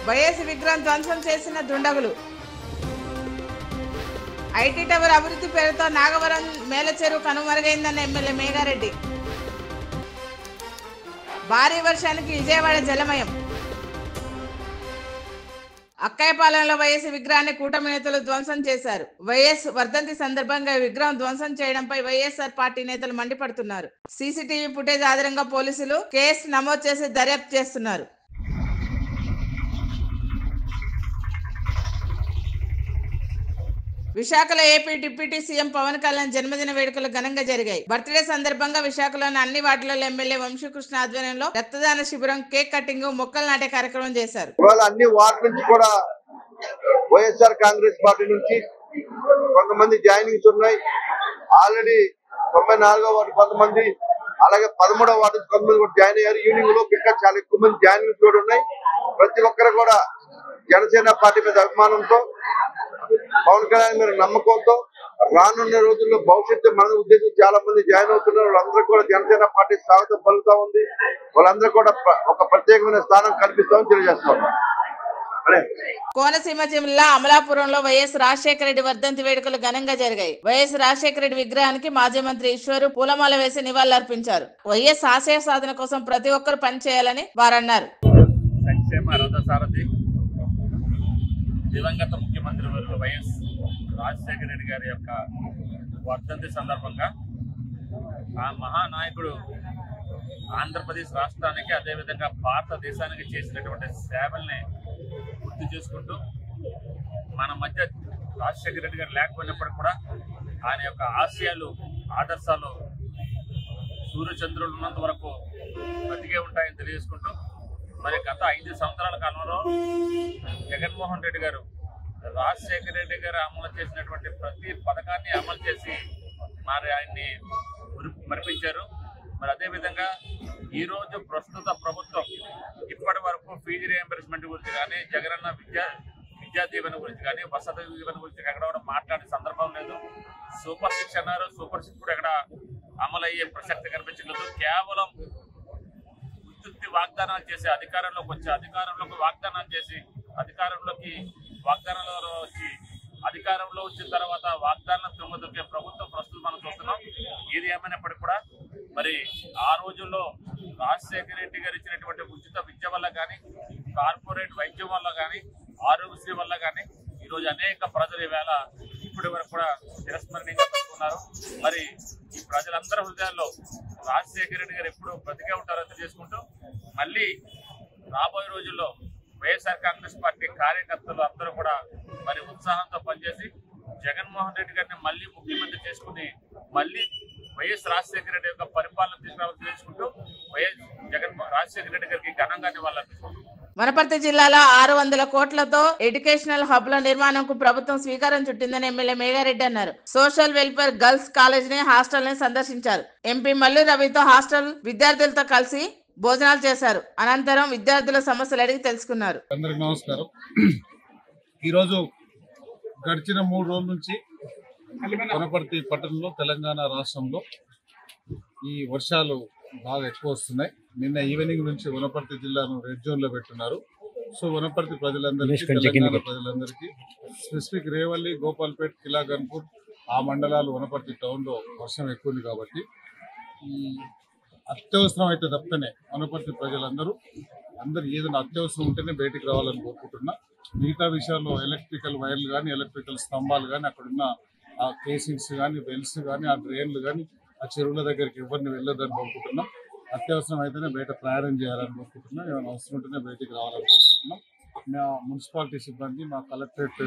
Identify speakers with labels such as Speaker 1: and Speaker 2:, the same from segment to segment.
Speaker 1: YS విగ్రహం ధ్వంసం చేసిన దుండగులు. ఐటీ టవర్ అభివృద్ధి పేరుతో నాగవరం మేలచెరువు కనుమరుగైందన్న ఎమ్మెల్యే మేఘారెడ్డి. భారీ వర్షానికి విజయవాడ జలమయం. అక్కయ్యపాలెంలో వైఎస్ విగ్రహాన్ని కూటమి నేతలు ధ్వంసం చేశారు. వైఎస్ వర్ధంతి సందర్భంగా విగ్రహం ధ్వంసం చేయడంపై వైఎస్ఆర్ పార్టీ నేతలు మండిపడుతున్నారు. సీసీటీవీ ఫుటేజ్ ఆధారంగా పోలీసులు కేసు నమోదు చేసి దర్యాప్తు చేస్తున్నారు. విశాఖలో AP deputy CM Pawan Kalyan జన్మదిన వేడుకలు ఘనంగా జరిగాయి. బర్త్డే సందర్భంగా విశాఖలోని అన్ని వార్డులలో ఎమ్మెల్యే వంశీకృష్ణ ఆధ్వర్యంలో రక్తదాన శిబిరం, కేక్ కటింగ్, మొక్కలు నాటే కార్యక్రమం చేశారు.
Speaker 2: అన్ని వార్డు నుంచి కూడా వైఎస్ఆర్ కాంగ్రెస్ పార్టీ నుంచి కొంతమంది జాయినింగ్స్ ఉన్నాయి. ఆల్రెడీ 94వ వార్డు కొంతమంది, అలాగే 13వ వార్డు కొంతమంది కూడా జాయిన్ అయ్యారు. ఈవినింగ్ లో ఇంకా చాలా ఎక్కువ మంది జాయినింగ్స్ కూడా ఉన్నాయి. ప్రతి ఒక్కరు కూడా జనసేన పార్టీ మీద అభిమానంతో, పవన్ కళ్యాణ్ మీద నమ్మకంతో రానున్న రోజుల్లో భవిష్యత్తు మన ఉద్దేశం చాలా మంది జాయిన్ అవుతున్నారు. వాళ్ళందరూ కూడా జనసేన పార్టీ స్వాగతం పలుకుతా ఉంది. వాళ్ళందరూ కూడా ఒక ప్రత్యేకమైన స్థానం కల్పిస్తామని తెలియజేస్తాం.
Speaker 1: కోనసీమ జిల్లా అమలాపురంలో వైఎస్ రాజశేఖర రెడ్డి వర్ధంతి వేడుకలు ఘనంగా జరిగాయి. వైఎస్ రాజశేఖర రెడ్డి విగ్రహానికి మాజీ మంత్రి ఈశ్వరు పూలమాల వేసి నివాళులర్పించారు. వైఎస్ ఆశయ సాధన కోసం ప్రతి ఒక్కరు పనిచేయాలని వారన్నారు.
Speaker 3: సంక్షేమ రథసారథి దివంగత ముఖ్యమంత్రి వర్యులు వైఎస్ రాజశేఖర రెడ్డి గారి యొక్క వర్ధంతి సందర్భంగా ఆ మహానాయకుడు ఆంధ్రప్రదేశ్ రాష్ట్రానికి, అదేవిధంగా భారతదేశానికి చేసినటువంటి సేవల్ని గుర్తు చేసుకుంటూ, మన మధ్య రాజశేఖర రెడ్డి గారు లేకపోయినప్పటికీ కూడా ఆయన యొక్క ఆశయాలు, ఆదర్శాలు సూర్యచంద్రులు ఉన్నంత వరకు బతికే ఉంటాయని తెలియజేసుకుంటూ, మరి గత 5 సంవత్సరాల కాలంలో జగన్మోహన్ రెడ్డి గారు రాజశేఖర రెడ్డి గారు అమలు చేసినటువంటి ప్రతి పథకాన్ని అమలు చేసి మరి ఆయన్ని మరిపించారు. మరి అదేవిధంగా ఈరోజు ప్రస్తుత ప్రభుత్వం ఇప్పటి వరకు ఫీజు రియంబర్స్మెంట్ గురించి కానీ, జగనన్న విద్యా దీవెన గురించి కానీ, వసతి దీవెన గురించి ఎక్కడ కూడా మాట్లాడే సందర్భం లేదు. సూపర్ 6 అన్నారు, సూపర్ 6 కూడా ఎక్కడ అమలు అయ్యే ప్రసక్తి కనిపించలేదు. కేవలం వాగ్దానాలు చేసి అధికారంలోకి వచ్చి, అధికారంలోకి వాగ్దానాలు చేసి, వాగ్దానాలు వచ్చి అధికారంలో వచ్చిన తర్వాత వాగ్దానం తుంగదొక్కే ప్రభుత్వం ప్రస్తుతం మనం చూస్తున్నాం. ఇది ఏమైనప్పటికీ కూడా మరి ఆ రోజుల్లో రాజశేఖర రెడ్డి గారు ఇచ్చినటువంటి ఉచిత విద్య వల్ల కానీ, కార్పొరేట్ వైద్యం వల్ల కానీ, ఆరోగ్యశ్రీ వల్ల కానీ ఈరోజు అనేక ప్రజలు ఈవేళ ఇప్పటి వరకు కూడా చిరస్మరణీయంగా పెట్టుకున్నారు. మరి ఈ ప్రజలందరి హృదయాల్లో రాజశేఖర రెడ్డి గారు ఎప్పుడు బ్రతికే ఉంటారో తెలియజేసుకుంటూ, మళ్ళీ రాబోయే రోజుల్లో వైఎస్ఆర్ కాంగ్రెస్ పార్టీ కార్యకర్తలు అందరూ కూడా మరి ఉత్సాహంతో పనిచేసి జగన్మోహన్ రెడ్డి గారిని మళ్ళీ ముఖ్యమంత్రి చేసుకుని మళ్ళీ వైఎస్ రాజశేఖర రెడ్డి యొక్క పరిపాలన తీసుకురావాలని తెలుసుకుంటూ రాజశేఖర రెడ్డి గారికి ఘనంగా నివాళులర్పిస్తున్నాం.
Speaker 1: వనపర్తి జిల్లాలో 600 కోట్లతో ఎడ్యుకేషనల్ హబ్ల నిర్మాణంకు ప్రభుత్వం శ్రీకారం చుట్టిందని ఎమ్మెల్యే మేఘారెడ్డి అన్నారు. సోషల్ వెల్ఫేర్ గర్ల్స్ కాలేజ్ ని, హాస్టల్ ని సందర్శించారు. ఎంపీ మల్లు రవితో హాస్టల్ విద్యార్థులతో కలిసి భోజనాలు చేశారు. అనంతరం విద్యార్థుల సమస్యలు అడిగి తెలుసుకున్నారు.
Speaker 4: అందరికీ నమస్కారం. ఈరోజు గడిచిన 3 రోజుల నుంచి వనపర్తి పట్టణంలో, తెలంగాణ రాష్ట్రంలో ఈ వర్షాలు బాగా ఎక్కువ వస్తున్నాయి. నిన్న ఈవినింగ్ నుంచి వనపర్తి జిల్లాను రెడ్ జోన్ లో పెట్టున్నారు. సో వనపర్తి ప్రజలందరికీ, తెలంగాణ ప్రజలందరికీ, స్పెసిఫిక్ రేవల్లి, గోపాల్పేట్, కిలాగన్పూర్ ఆ మండలాలు, వనపర్తి టౌన్ లో వర్షం ఎక్కువ ఉంది. కాబట్టి ఈ అత్యవసరం అయితే తప్పనే వనపర్తి ప్రజలందరూ ఏదైనా అత్యవసరం ఉంటేనే బయటికి రావాలని కోరుకుంటున్నా. మిగతా విషయాల్లో ఎలక్ట్రికల్ వైర్లు కానీ, ఎలక్ట్రికల్ స్తంభాలు కానీ, అక్కడున్న ఆ కేసింగ్స్ కానీ, వెల్స్ కానీ, ఆ డ్రైన్లు కానీ, ఆ చెరువుల దగ్గరికి ఎవరిని వెళ్ళొద్దని కోరుకుంటున్నాం. అత్యవసరం అయితేనే బయట ప్రయాణం చేయాలని కోరుకుంటున్నాం. ఏమైనా అవసరం ఉంటేనే బయటికి రావాలని కోరుకుంటున్నాం. మా మున్సిపాలిటీ సిబ్బంది, మా కలెక్టరేట్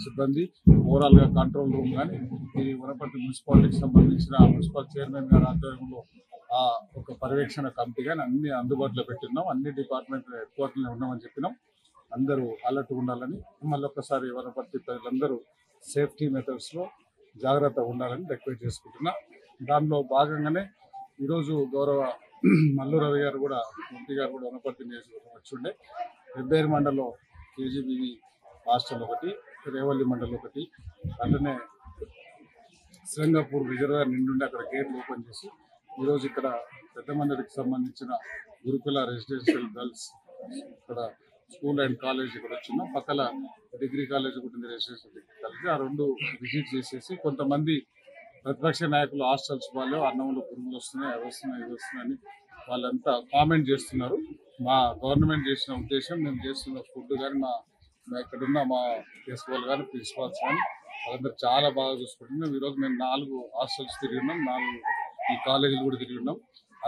Speaker 4: సిబ్బంది, ఓవరాల్గా కంట్రోల్ రూమ్ కానీ, ఈ వనపర్తి మున్సిపాలిటీకి సంబంధించిన మున్సిపల్ చైర్మన్ గారి ఆధ్వర్యంలో ఒక పర్యవేక్షణ కమిటీ కానీ అన్ని అందుబాటులో పెట్టున్నాం. అన్ని డిపార్ట్మెంట్ హెడ్ క్వార్టర్లో ఉన్నామని చెప్పినాం. అందరూ అలర్ట్గా ఉండాలని, మళ్ళీ ఒక్కసారి వనపర్తి ప్రజలందరూ సేఫ్టీ మెథడ్స్లో జాగ్రత్తగా ఉండాలని రిక్వెస్ట్ చేసుకుంటున్నా. దానిలో భాగంగానే ఈరోజు గౌరవ మల్లు రవి గారు కూడా, ఎంపీ గారు కూడా వనపర్తి నియోజకవర్గం వచ్చి ఉండే. వెబ్బేరు మండలం కేజీబీవి హాస్టల్ ఒకటి, రేవల్లి మండలం ఒకటి, అట్లనే శ్రీరంగపూర్ రిజర్వాయర్ నిండుండి అక్కడ గేట్లు ఓపెన్ చేసి ఈరోజు ఇక్కడ పెద్ద మందిరికి సంబంధించిన గురుకుల రెసిడెన్షియల్ గర్ల్స్ ఇక్కడ స్కూల్ అండ్ కాలేజ్ కూడా వచ్చినాం. పక్కల డిగ్రీ కాలేజ్ కూడా ఉంది, రెసిడెన్షియల్ డిగ్రీ కాలేజ్. ఆ రెండు విజిట్ చేసేసి కొంతమంది ప్రతిపక్ష నాయకులు హాస్టల్స్ వాళ్ళు అన్నంలో పురుగులు వస్తున్నాయి, అవి వస్తున్నాయి, ఇవి వస్తున్నాయని వాళ్ళంతా కామెంట్ చేస్తున్నారు. మా గవర్నమెంట్ చేసిన ఉద్దేశం, మేము చేస్తున్న ఫుడ్ కానీ మా ఇక్కడున్న మా ప్రిన్సిపాల్ కానీ ప్రిన్సిపాల్స్ కానీ వాళ్ళందరూ చాలా బాగా చూసుకుంటున్నాం. ఈరోజు మేము 4 హాస్టల్స్ తిరిగి ఉన్నాం, 4 ఈ కాలేజీలు కూడా తిరిగి ఉన్నాం.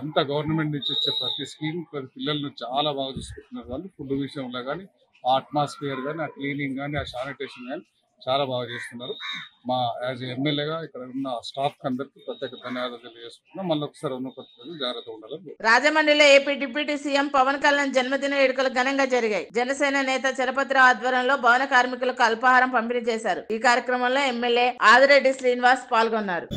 Speaker 4: అంతా గవర్నమెంట్ నుంచి వచ్చే ప్రతి స్కీమ్ పిల్లలను చాలా బాగా చూసుకుంటున్నారు. వాళ్ళు ఫుడ్ విషయంలో కానీ, ఆ అట్మాస్ఫియర్ కానీ, ఆ క్లీనింగ్ కానీ, ఆ శానిటేషన్ కానీ చాలా బాగా చేస్తున్నారు. మా యాజ్ ఎమ్మెల్యేగా ఇక్కడ ఉన్న స్టాఫ్ అందరికీ ప్రత్యేక ధన్యవాదాలు తెలియజేస్తున్నాం. మళ్ళీ ఒకసారి ఉన్న పద్ధతులు జాగ్రత్త ఉండాలని.
Speaker 1: రాజమండ్రిలో AP deputy CM Pawan Kalyan జన్మదిన వేడుకలు ఘనంగా జరిగాయి. జనసేన నేత చలపతిరావు ఆధ్వర్యంలో భవన కార్మికులకు అల్పాహారం పంపిణీ చేశారు. ఈ కార్యక్రమంలో ఎమ్మెల్యే ఆదిరెడ్డి శ్రీనివాస్ పాల్గొన్నారు.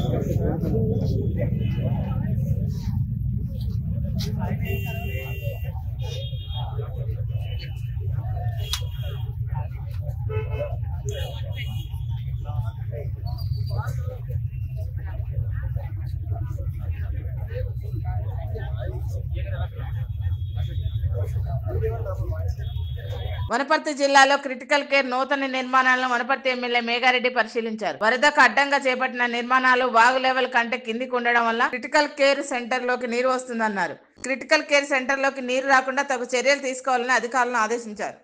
Speaker 1: వనపర్తి జిల్లాలో క్రిటికల్ కేర్ నూతన నిర్మాణాలను వనపర్తి ఎమ్మెల్యే మేఘారెడ్డి పరిశీలించారు. వరదకు అడ్డంగా చేపట్టిన నిర్మాణాలు వాగు లెవెల్ కంటే కిందికి ఉండడం వల్ల క్రిటికల్ కేర్ సెంటర్ లోకి నీరు వస్తుందన్నారు. క్రిటికల్ కేర్ సెంటర్ లోకి నీరు రాకుండా తగు చర్యలు తీసుకోవాలని అధికారులను ఆదేశించారు.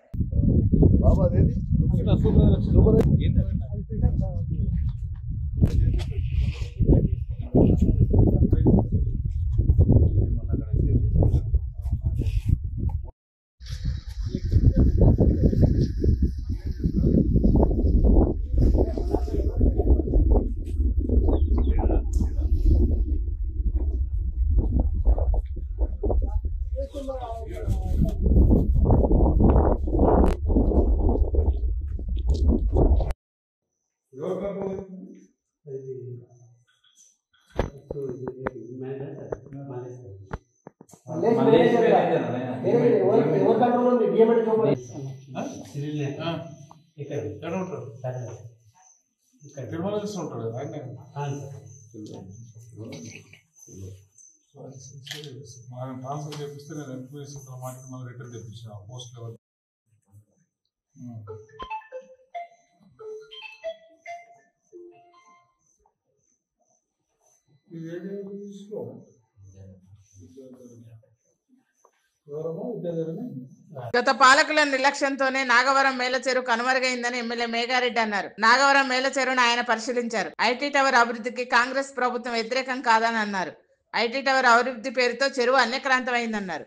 Speaker 4: మనం ట్రాన్స్ఫర్ చేపిస్తే నేను ఎంప్లాయీస్ మాట్లాడి మళ్ళీ రిటర్న్ తెప్పించిన పోస్ట్ లెవెల్.
Speaker 1: గత పాలకుల నిర్లక్ష్యంతోనే నాగవరం మేలచెరువు కనుమరుగైందని ఎమ్మెల్యే మేఘారెడ్డి అన్నారు. నాగవరం మేలచెరువును ఆయన పరిశీలించారు. ఐటీ టవర్ అభివృద్ధికి కాంగ్రెస్ ప్రభుత్వం వ్యతిరేకం కాదని అన్నారు. ఐటీ టవర్ అభివృద్ధి పేరుతో చెరువు అన్యక్రాంతమైందన్నారు.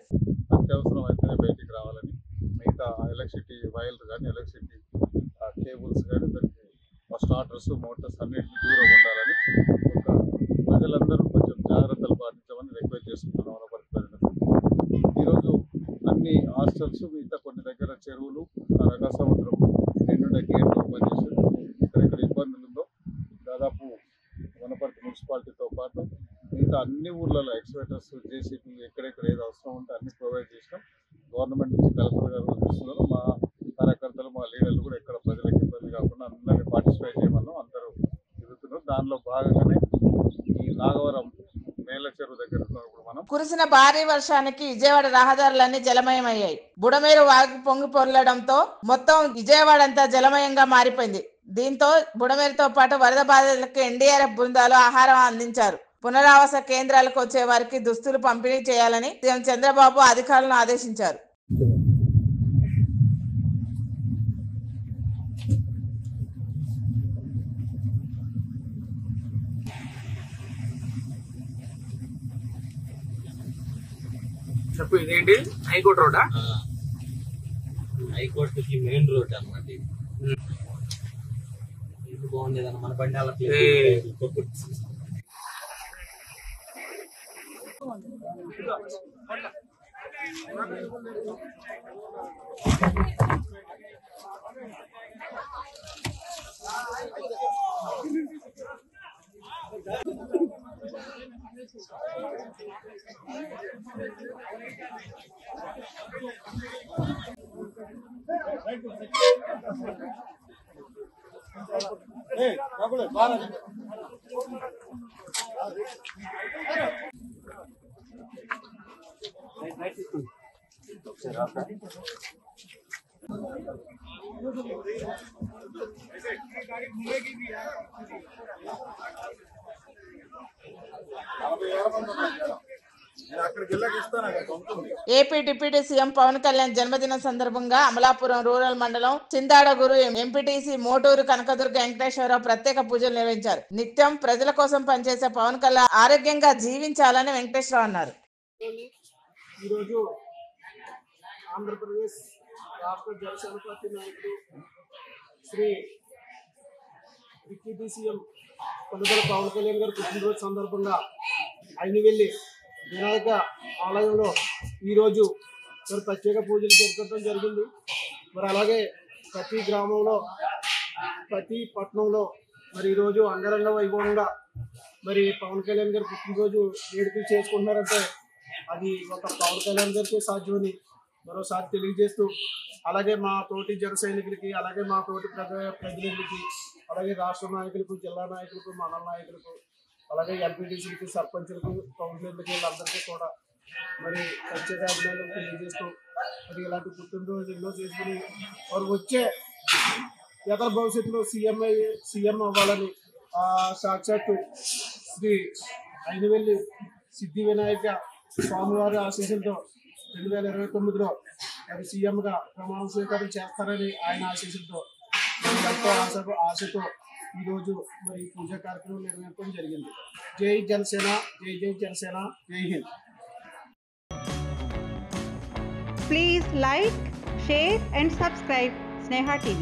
Speaker 4: అత్యవసరం అయితేనే బయటికి రావాలని, మిగతా ఎలక్ట్రిసిటీ వైర్లు కానీ, ఎలక్ట్రిసిటీ కేబుల్స్ కానీ, దానికి స్టార్టర్స్ మోటార్స్ అన్నింటినీ దూరం ఉండాలని ప్రజలందరూ కొంచెం జాగ్రత్తలు పాటించమని రిక్వెస్ట్ చేసుకుంటున్నాం. ఈరోజు అన్ని హాస్టల్స్, మిగతా కొన్ని దగ్గర చెరువులు, రంగ సముద్రం నిండున్న గేట్లు ఓపెన్ చేసి ఎక్కడెక్కడ ఇబ్బందులు ఉందో దాదాపు వనపర్తి మున్సిపాలిటీతో పాటు మిగతా అన్ని ఊర్లలో ఎక్స్వేటర్స్, జేసీబీ ఎక్కడెక్కడ ఏది అవసరం ఉంటే అన్ని ప్రొవైడ్ చేసినాం. గవర్నమెంట్ నుంచి కలెక్టర్ గారు చూస్తున్నారు. మా కార్యకర్తలు, మా లీడర్లు కూడా ఎక్కడ ప్రజలకు ఇబ్బంది కాకుండా అందరినీ పార్టిసిపేట్ చేయమన్నాం. అందరూ తిరుగుతున్నారు. దానిలో భాగంగానే ఈ నాగవరం మేల చెరువు దగ్గర మనం
Speaker 1: కురిసిన భారీ వర్షానికి విజయవాడ రహదారులన్నీ జలమయమయ్యాయి. బుడమేరు వాగు పొంగి పొర్లడంతో మొత్తం విజయవాడ అంతా జలమయంగా మారిపోయింది. దీంతో బుడమేరుతో పాటు వరద బాధితులకు ఎన్డీఆర్ఎఫ్ బృందాలు ఆహారం అందించారు. పునరావాస కేంద్రాలకు వచ్చే వారికి దుస్తులు పంపిణీ చేయాలని సీఎం చంద్రబాబు అధికారులను ఆదేశించారు.
Speaker 5: చెప్పు, ఇదేంటి హైకోర్టు రోడ్డా?
Speaker 6: హైకోర్టుకి మెయిన్ రోడ్ అన్నమాట. ఇది బాగుంది కదా, మన బండి
Speaker 1: AP deputy CM Pawan Kalyan జన్మదిన సందర్భంగా అమలాపురం రూరల్ మండలం చిందాడగురు ఎంపీటీసీ మోటూరు కనకదుర్గ వెంకటేశ్వరరావు ప్రత్యేక పూజలు నిర్వహించారు. నిత్యం ప్రజల కోసం పనిచేసే పవన్ కళ్యాణ్ ఆరోగ్యంగా జీవించాలని వెంకటేశ్వరరావు అన్నారు.
Speaker 7: ఈరోజు ఆంధ్రప్రదేశ్ రాష్ట్ర జనసేన పార్టీ నాయకుడు శ్రీ డిప్యూటీ సీఎం కొనుగోలు పవన్ కళ్యాణ్ గారి పుట్టినరోజు సందర్భంగా అయినవెల్లి వినాయక ఆలయంలో ఈరోజు మరి ప్రత్యేక పూజలు జరపడం జరిగింది. మరి అలాగే ప్రతి గ్రామంలో ప్రతి పట్టణంలో మరి ఈరోజు అంగరంగ వైభవంగా మరి పవన్ కళ్యాణ్ గారి పుట్టినరోజు వేడుకలు చేసుకుంటున్నారంటే అది ఒక పవన్ కళ్యాణ్ గారికి సాధ్యమని మరోసారి తెలియజేస్తూ, అలాగే మా తోటి జన సైనికులకి, అలాగే మా తోటి ప్రతినిధులకి, అలాగే రాష్ట్ర నాయకులకు, జిల్లా నాయకులకు, మండల నాయకులకు, అలాగే ఎంపీటీసీలకి, సర్పంచులకు, కౌన్సిలర్లకి, వీళ్ళందరికీ కూడా మరి ప్రత్యేక అభినందనలు తెలియజేస్తూ, మరి ఇలాంటి పుట్టినరోజు ఎన్నో చేసుకుని వారు వచ్చే ఇతర భవిష్యత్తులో సీఎం అవ్వాలని సాక్షాత్తు శ్రీ అయినవెల్లి సిద్ధి వినాయక స్వామివారి ఆశీస్సులతో 2029లో మరి సీఎంగా ప్రమాణ స్వీకారం చేస్తారని ఆయన ఆశీస్సులతో ఎంతో ఆశతో ఈరోజు మరి పూజా కార్యక్రమం నిర్వహించడం జరిగింది. జై జనసేన, జై జై జనసేన, జై Hind.
Speaker 8: Please like, share and subscribe Sneha TV.